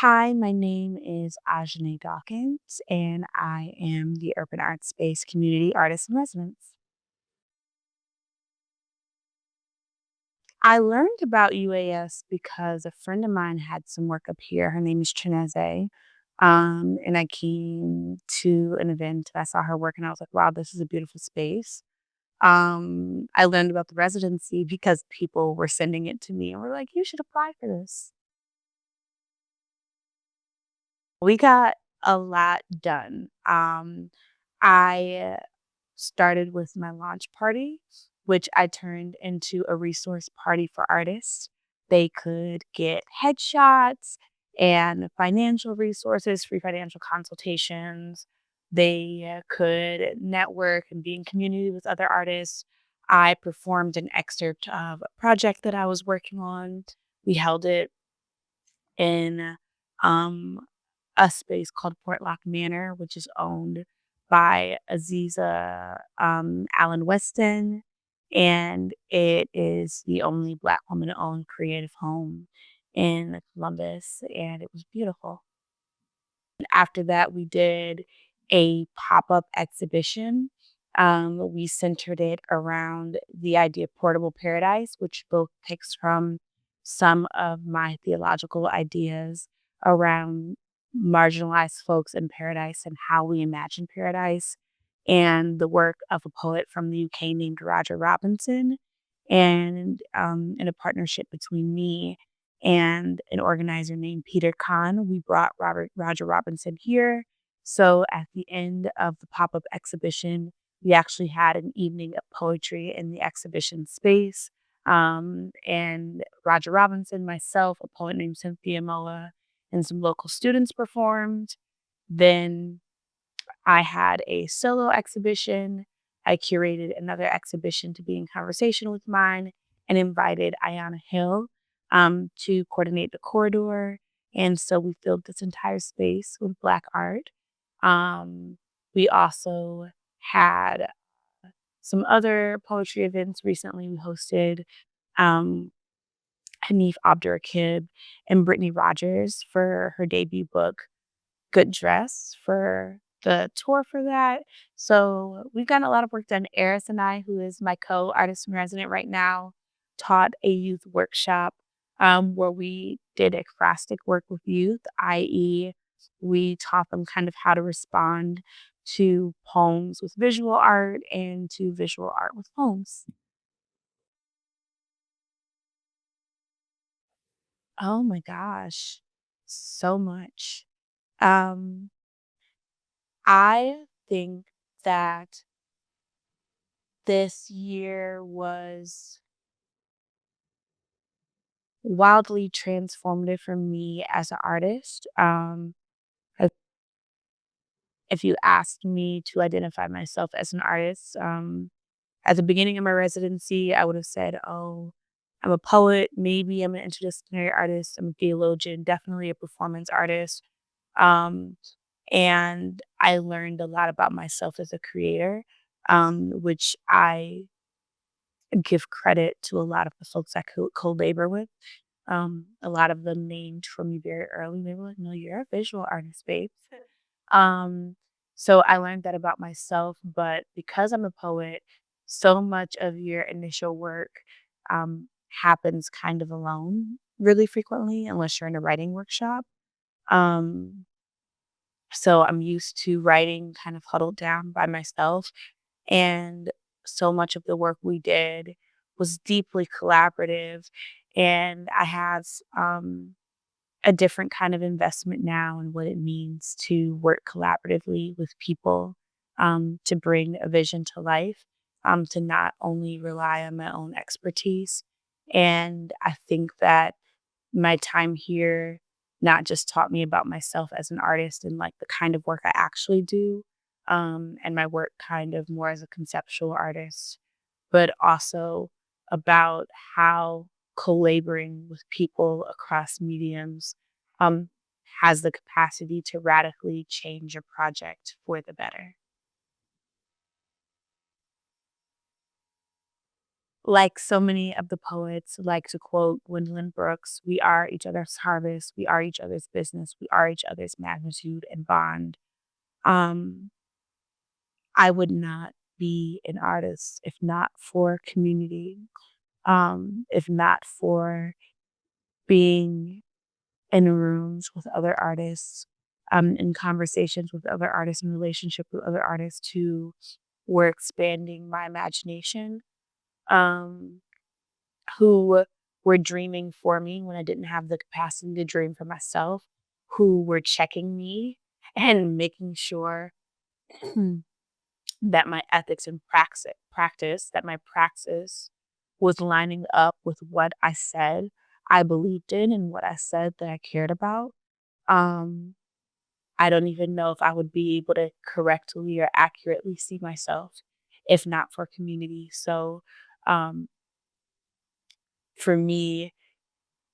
Hi, my name is Ajanaé Dawkins, and I am the Urban Art Space Community Artist in Residence. I learned about UAS because a friend of mine had some work up here. Her name is Chineze. And I came to an event. I saw her work, and I was like, wow, this is a beautiful space. I learned about the residency because people were sending it to me and were like, you should apply for this. We got a lot done. I started with my launch party, which I turned into a resource party for artists. They could get headshots and financial resources, free financial consultations. They could network and be in community with other artists. I performed an excerpt of a project that I was working on. We held it in um, a space called Portlock Manor, which is owned by Aziza Allen Weston. And it is the only Black woman owned creative home in Columbus. And it was beautiful. After that, we did a pop-up exhibition. We centered it around the idea of portable paradise, which both picks from some of my theological ideas around marginalized folks in paradise and how we imagine paradise, and the work of a poet from the UK named Roger Robinson. And in a partnership between me and an organizer named Peter Kahn. We brought Roger Robinson here. So at the end of the pop-up exhibition, we actually had an evening of poetry in the exhibition space. And Roger Robinson, myself, a poet named Cynthia Moa, and some local students performed. Then I had a solo exhibition. I curated another exhibition to be in conversation with mine and invited Ayana Hill to coordinate the corridor. And so we filled this entire space with Black art. We also had some other poetry events recently. We hosted um, Hanif Abdurraqib and Brittany Rogers for her debut book, Good Dress, for the tour for that. So we've gotten a lot of work done. Eris and I, who is my co-artist in resident right now, taught a youth workshop where we did ekphrastic work with youth, i.e., we taught them kind of how to respond to poems with visual art and to visual art with poems. Oh my gosh, so much. Um, I think that this year was wildly transformative for me as an artist. If if you asked me to identify myself as an artist, at the beginning of my residency, I would have said, oh, I'm a poet, maybe I'm an interdisciplinary artist, I'm a theologian, definitely a performance artist. Um, and I learned a lot about myself as a creator, which I give credit to a lot of the folks I co-labor with. A lot of them named for me very early. They were like, "No, you're a visual artist, babe." Um, so I learned that about myself, but because I'm a poet, so much of your initial work happens kind of alone really frequently, unless you're in a writing workshop. Um, so I'm used to writing kind of huddled down by myself. And so much of the work we did was deeply collaborative. And I have a different kind of investment now in what it means to work collaboratively with people, to bring a vision to life, to not only rely on my own expertise. And I think that my time here not just taught me about myself as an artist and like the kind of work I actually do, and my work kind of more as a conceptual artist, but also about how collaborating with people across mediums um, has the capacity to radically change a project for the better. Like so many of the poets like to quote Gwendolyn Brooks, "We are each other's harvest, we are each other's business, we are each other's magnitude and bond." Um, I would not be an artist if not for community, if not for being in rooms with other artists, in conversations with other artists, in relationship with other artists who were expanding my imagination, um, who were dreaming for me when I didn't have the capacity to dream for myself, who were checking me and making sure that my ethics and that my praxis was lining up with what I said I believed in and what I said that I cared about. Um, I don't even know if I would be able to correctly or accurately see myself if not for community. So, um, for me,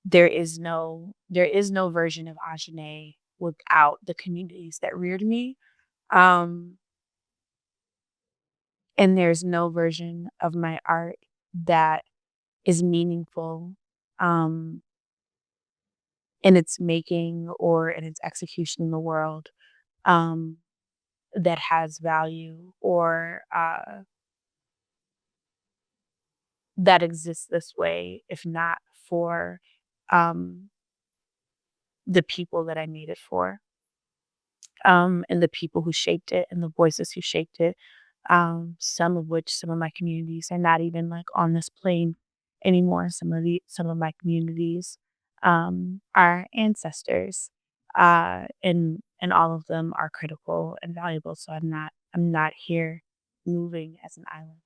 there is no version of Ajanaé without the communities that reared me. Um, and there's no version of my art that is meaningful, um, in its making or in its execution in the world, um, that has value or, that exists this way, if not for, um, the people that I made it for, and the people who shaped it and the voices who shaped it, some of my communities are not even, like, on this plane anymore. Some of my communities, are ancestors, and all of them are critical and valuable, so I'm not here moving as an island.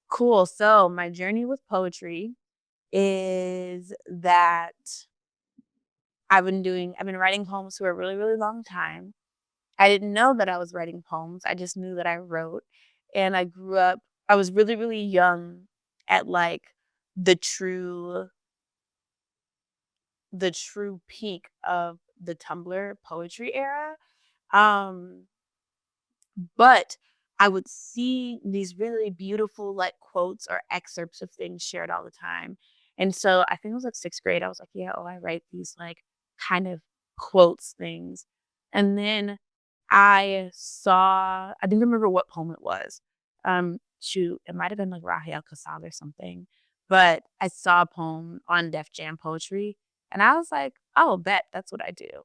Cool, so my journey with poetry is that I've been writing poems for a really, really long time. I didn't know that I was writing poems. I just knew that I wrote. And I was really, really young at like the true the true peak of the Tumblr poetry era. Um But I would see these really beautiful, like, quotes or excerpts of things shared all the time. And so I think it was like 6th grade, I was like, "Yeah, oh, I write these, like, kind of quotes things." And then I didn't remember what poem it was. Shoot, it might have been, like, Rahel Kassab or something, but I saw a poem on Def Jam Poetry, and I was like, "Oh, bet, that's what I do."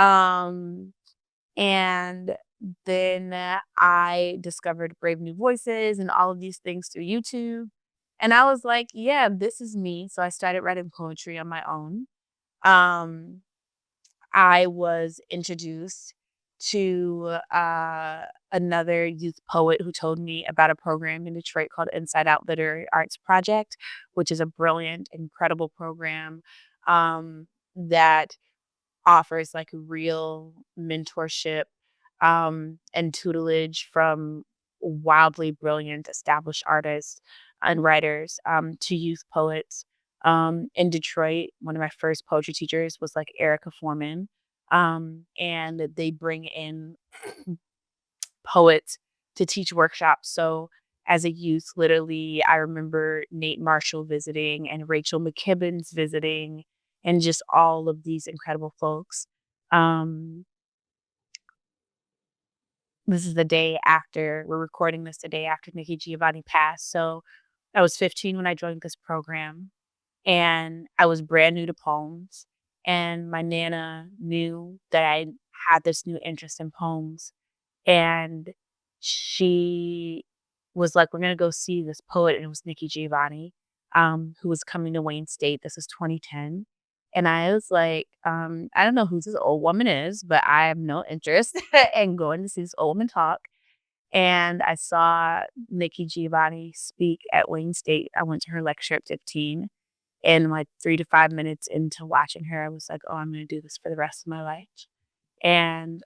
Um and then I discovered Brave New Voices and all of these things through YouTube. And I was like, yeah, this is me. So I started writing poetry on my own. Um, I was introduced to another youth poet who told me about a program in Detroit called Inside Out Literary Arts Project, which is a brilliant, incredible program that offers like real mentorship, and tutelage from wildly brilliant established artists and writers, to youth poets. In Detroit, one of my first poetry teachers was like Erica Foreman. And they bring in poets to teach workshops. So as a youth, literally, I remember Nate Marshall visiting and Rachel McKibbins visiting and just all of these incredible folks. Um, this is the day after we're recording this the day after Nikki Giovanni passed. So I was 15 when I joined this program and I was brand new to poems. And my Nana knew that I had this new interest in poems. And she was like, "We're gonna go see this poet," and it was Nikki Giovanni, who was coming to Wayne State. This is 2010. And I was like, "I don't know who this old woman is, but I have no interest in going to see this old woman talk." And I saw Nikki Giovanni speak at Wayne State. I went to her lecture at 15, and, like, 3 to 5 minutes into watching her, I was like, "Oh, I'm gonna do this for the rest of my life." And,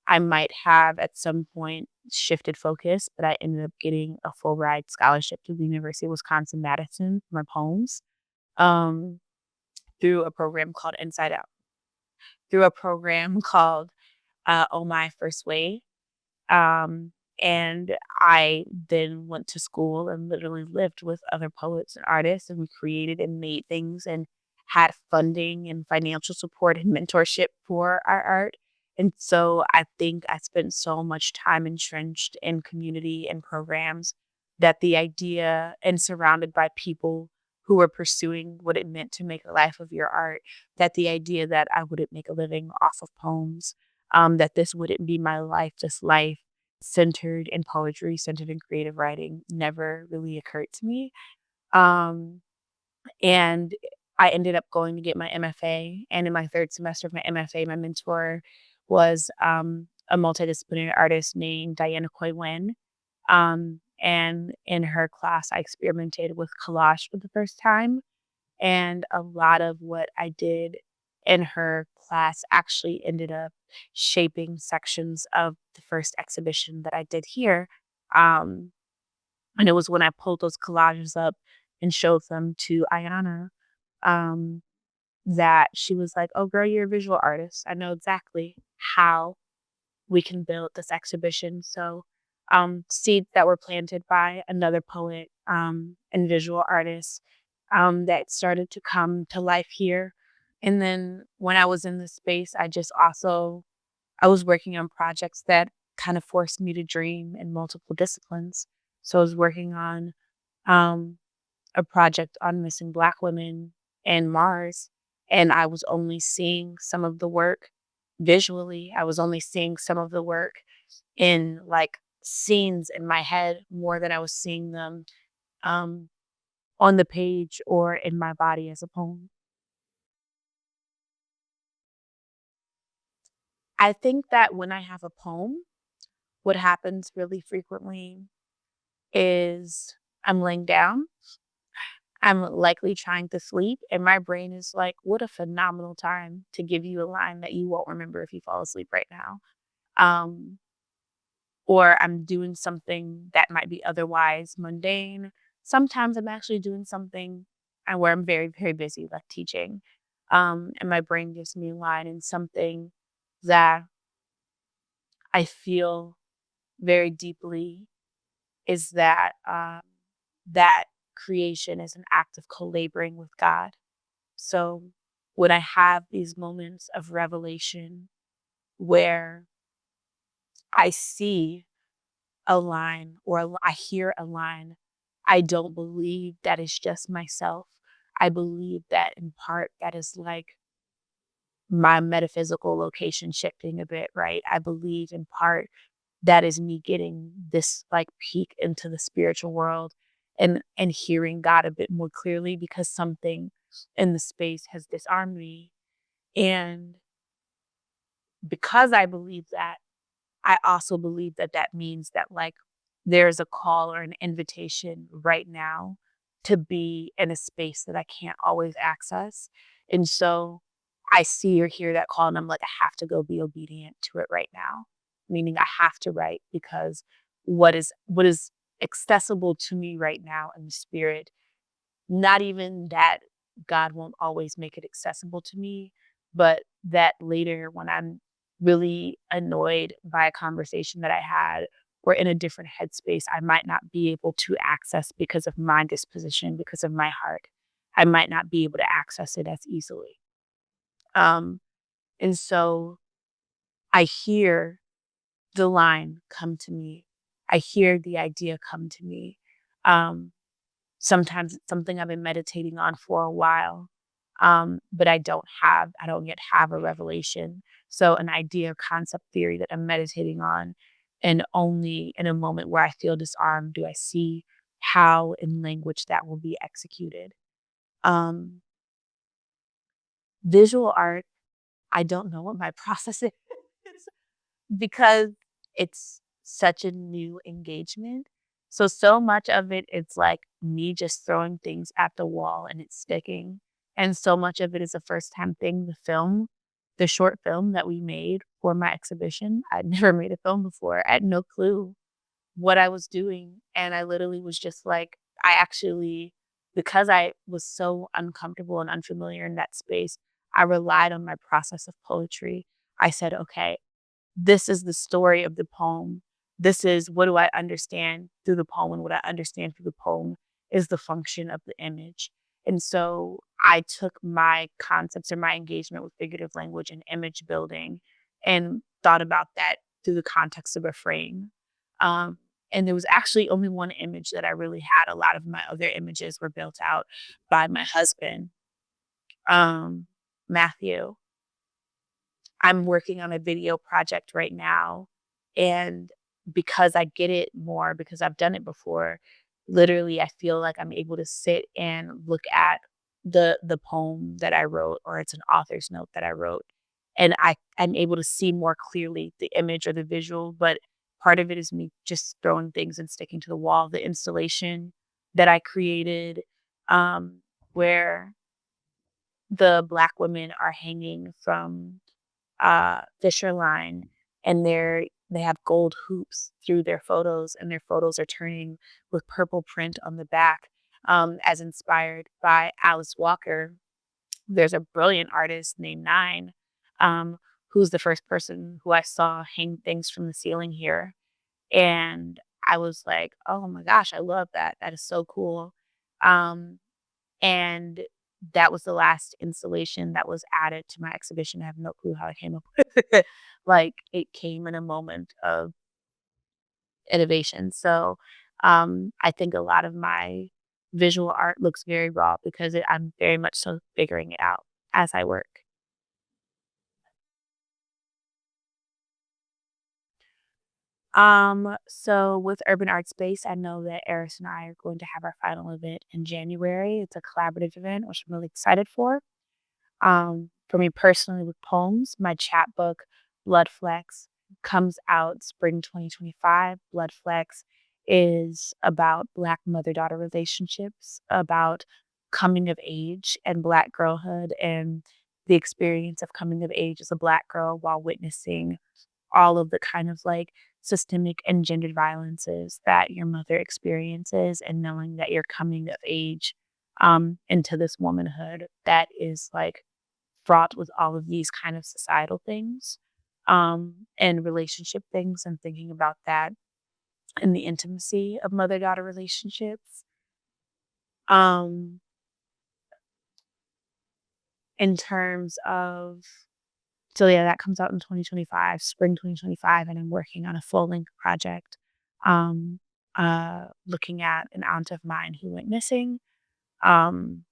I might have at some point shifted focus, but I ended up getting a full ride scholarship to the University of Wisconsin-Madison for my poems, um, through a program called Inside Out, through a program called, Oh My First Way. Um, and I then went to school and literally lived with other poets and artists, and we created and made things and had funding and financial support and mentorship for our art. And so I think I spent so much time entrenched in community and programs that the idea and surrounded by people who were pursuing what it meant to make a life of your art, that the idea that I wouldn't make a living off of poems, that this wouldn't be my life, this life centered in poetry, centered in creative writing, never really occurred to me. Um, and I ended up going to get my MFA. And in my third semester of my MFA, my mentor was a multidisciplinary artist named Diana Coy Wen. And in her class, I experimented with collage for the first time. And a lot of what I did in her class actually ended up shaping sections of the first exhibition that I did here. Um, and it was when I pulled those collages up and showed them to Ayana, um, that she was like, "Oh, girl, you're a visual artist. I know exactly how we can build this exhibition." So, seeds that were planted by another poet and visual artist that started to come to life here. And then when I was in the space, I was working on projects that kind of forced me to dream in multiple disciplines. So I was working on um, a project on missing Black women and Mars, and I was only seeing some of the work visually. I was only seeing some of the work in like scenes in my head more than I was seeing them um, on the page or in my body as a poem. I think that when I have a poem, what happens really frequently is I'm laying down, I'm likely trying to sleep, and my brain is like, what a phenomenal time to give you a line that you won't remember if you fall asleep right now. Um, or I'm doing something that might be otherwise mundane. Sometimes I'm actually doing something where I'm very, very busy, like teaching. And my brain gives me a line and something that I feel very deeply is that that creation is an act of co-laboring with God. So when I have these moments of revelation where I see a line or I hear a line, I don't believe that it's just myself. I believe that in part that is like my metaphysical location shifting a bit, right? I believe in part that is me getting this like peek into the spiritual world and hearing God a bit more clearly because something in the space has disarmed me. And because I believe that, I also believe that that means that, like, there's a call or an invitation right now to be in a space that I can't always access. And so I see or hear that call and I'm like, I have to go be obedient to it right now. Meaning I have to write because what is accessible to me right now in the spirit, not even that God won't always make it accessible to me, but that later when I'm really annoyed by a conversation that I had or in a different headspace, I might not be able to access because of my disposition, because of my heart. I might not be able to access it as easily. Um, and so I hear the line come to me. I hear the idea come to me. Um, Sometimes it's something I've been meditating on for a while, but I don't yet have a revelation. So an idea or concept theory that I'm meditating on, and only in a moment where I feel disarmed do I see how in language that will be executed. Um, Visual art, I don't know what my process is. Because it's such a new engagement. So much of it, it's like me just throwing things at the wall and it's sticking. And so much of it is a first time thing. The short film that we made for my exhibition, I'd never made a film before. I had no clue what I was doing. And I literally was just like, because I was so uncomfortable and unfamiliar in that space, I relied on my process of poetry. I said, okay, this is the story of the poem. this is what do I understand through the poem, and what I understand through the poem is the function of the image. And so I took my concepts or my engagement with figurative language and image building and thought about that through the context of a frame. Um, and there was actually only one image that I really had. A lot of my other images were built out by my husband, um, Matthew. I'm working on a video project right now, and because I get it more because I've done it before, literally I feel like I'm able to sit and look at the poem that I wrote, or it's an author's note that I wrote, and I'm able to see more clearly the image or the visual, but part of it is me just throwing things and sticking to the wall. The installation that I created, where the Black women are hanging from Fisher line, and they have gold hoops through their photos, and their photos are turning with purple print on the back, as inspired by Alice Walker. There's a brilliant artist named Nine, um, who's the first person who I saw hang things from the ceiling here. And I was like, oh my gosh, I love that. That is so cool. Um, and that was the last installation that was added to my exhibition. I have no clue how I came up with it. Like, it came in a moment of innovation. So, I think a lot of my visual art looks very raw because I'm very much so figuring it out as I work. So with Urban Art Space, I know that Eris and I are going to have our final event in January. It's a collaborative event, which I'm really excited for. For me personally with poems, my chapbook, Blood Flecks, comes out spring 2025. Blood Flecks is about Black mother-daughter relationships, about coming of age and Black girlhood, and the experience of coming of age as a Black girl while witnessing all of the kind of like systemic and gendered violences that your mother experiences, and knowing that you're coming of age into this womanhood that is like fraught with all of these kind of societal things, and relationship things, and thinking about that and the intimacy of mother-daughter relationships. Um, in terms of so yeah, that comes out in 2025, spring 2025, and I'm working on a full-length project, um, looking at an aunt of mine who went missing. Um,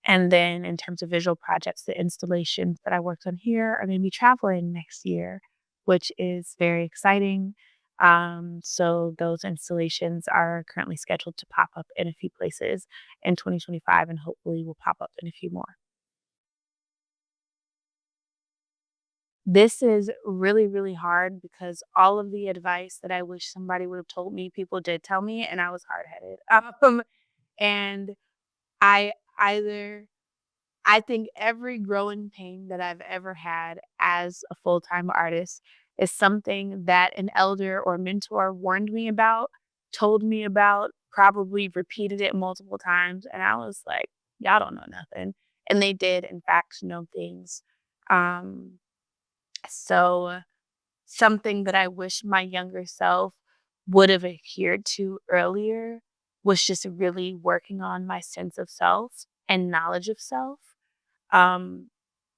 And then in terms of visual projects, the installations that I worked on here are gonna be traveling next year, which is very exciting. So those installations are currently scheduled to pop up in a few places in 2025, and hopefully will pop up in a few more. This is really, really hard because all of the advice that I wish somebody would have told me, people did tell me, and I was hard-headed. And I either I think every growing pain that I've ever had as a full-time artist is something that an elder or mentor warned me about, told me about, probably repeated it multiple times, and I was like, "Y'all don't know nothing." And they did, in fact, know things. Um, so something that I wish my younger self would have adhered to earlier was just really working on my sense of self and knowledge of self. Um,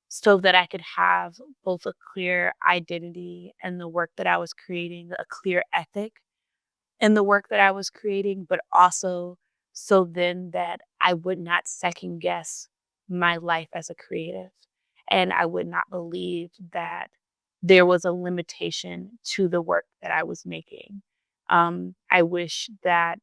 so that I could have both a clear identity and the work that I was creating, a clear ethic in the work that I was creating, but also so then that I would not second guess my life as a creative. And I would not believe that there was a limitation to the work that I was making. I wish that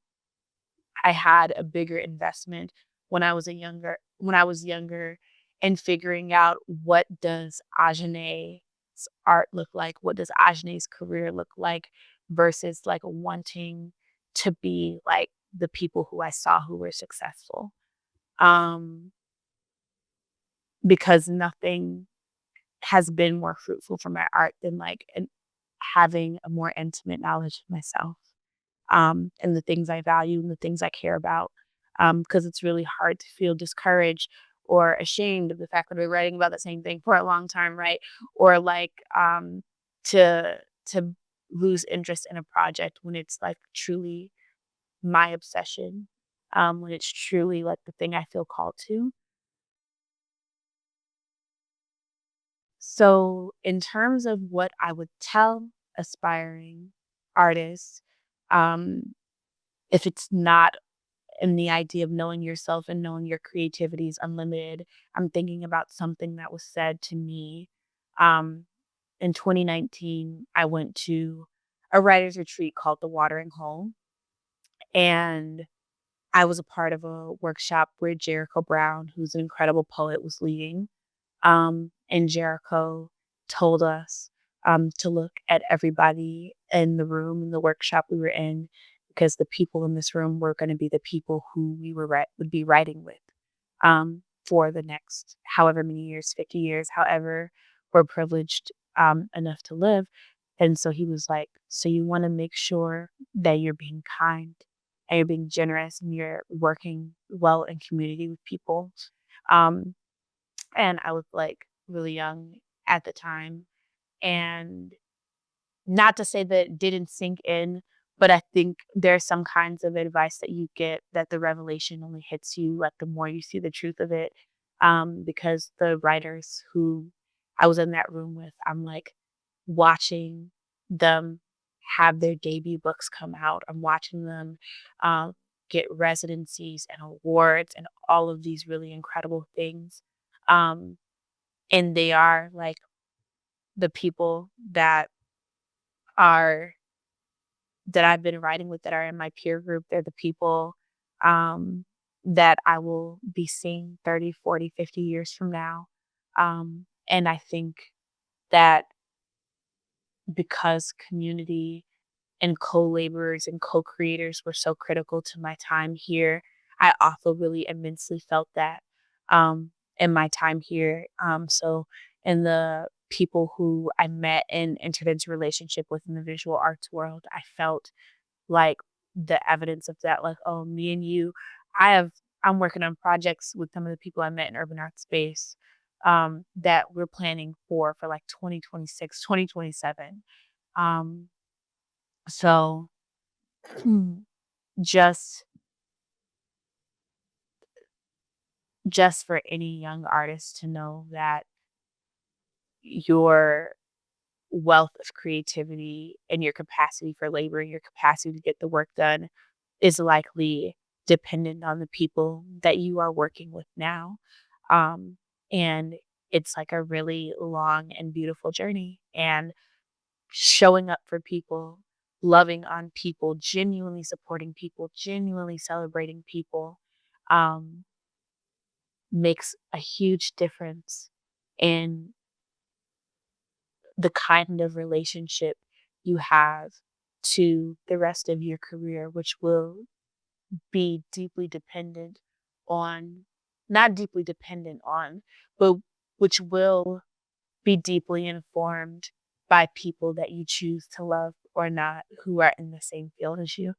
I had a bigger investment when I was younger, and figuring out what does Ajanaé's art look like? What does Ajanaé's career look like versus like wanting to be like the people who I saw who were successful. Um, because nothing has been more fruitful for my art than having a more intimate knowledge of myself, and the things I value and the things I care about. Because it's really hard to feel discouraged or ashamed of the fact that we're writing about the same thing for a long time, right? Or like to to lose interest in a project when it's like truly my obsession, when it's truly like the thing I feel called to. So, in terms of what I would tell aspiring artists, um, if it's not in the idea of knowing yourself and knowing your creativity is unlimited, I'm thinking about something that was said to me. Um, in 2019, I went to a writer's retreat called The Watering Hole, and I was a part of a workshop where Jericho Brown, who's an incredible poet, was leading. And Jericho told us to look at everybody in the room in the workshop we were in, because the people in this room were going to be the people who we would be writing with for the next however many years, 50 years, however we're privileged enough to live. And so he was like, so you want to make sure that you're being kind and you're being generous and you're working well in community with people. Um, and I was, like, really young at the time, and not to say that it didn't sink in, but I think there are some kinds of advice that you get that the revelation only hits you, like, the more you see the truth of it, because the writers who I was in that room with, I'm, like, watching them have their debut books come out. I'm watching them, um, get residencies and awards and all of these really incredible things, um and they are, like, the people are that I've been writing with that are in my peer group. They're the people, um, that I will be seeing 30, 40, 50 years from now. And I think that because community and co-laborers and co-creators were so critical to my time here, I also really immensely felt that, in my time here. So in the people who I met and entered into relationship with in the visual arts world, I felt like the evidence of that, like, oh, me and you, I have I'm working on projects with some of the people I met in urban art space, that we're planning for like 2026, 2027. Um, so Mm. Just just for any young artist to know that your wealth of creativity and your capacity for labor and your capacity to get the work done is likely dependent on the people that you are working with now. Um, and it's like a really long and beautiful journey. And showing up for people, loving on people, genuinely supporting people, genuinely celebrating people, um, makes a huge difference in the kind of relationship you have to the rest of your career, which will be deeply dependent on, not deeply dependent on, but which will be deeply informed by people that you choose to love or not who are in the same field as you.